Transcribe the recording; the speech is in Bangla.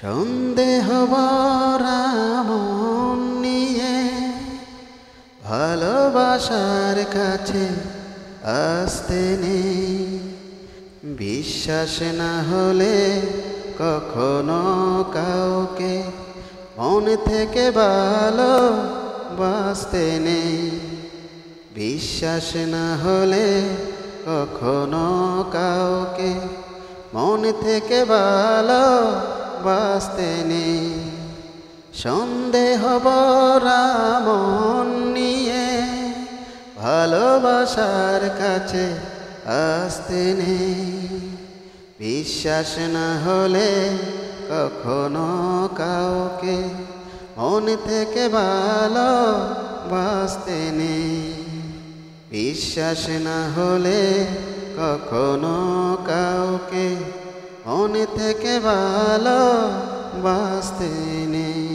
সন্দেহ ভরা মন নিয়ে ভালোবাসার কাছে আসতে নেই। বিশ্বাস না হলে কখনো কাউকে মন থেকে ভালো বাসতে নেই। বিশ্বাস না হলে কখনো কাউকে মন থেকে ভালো বাসতে নেই। সন্দেহ ভরা মন নিয়ে ভালোবাসার কাছে আসতে নেই। বিশ্বাস না হলে কখনো কাউকে মন থেকে ভালো বাসতে নেই। বিশ্বাস না হলে কখনো কাউকে মন থেকে ভালো বাসতে নেই।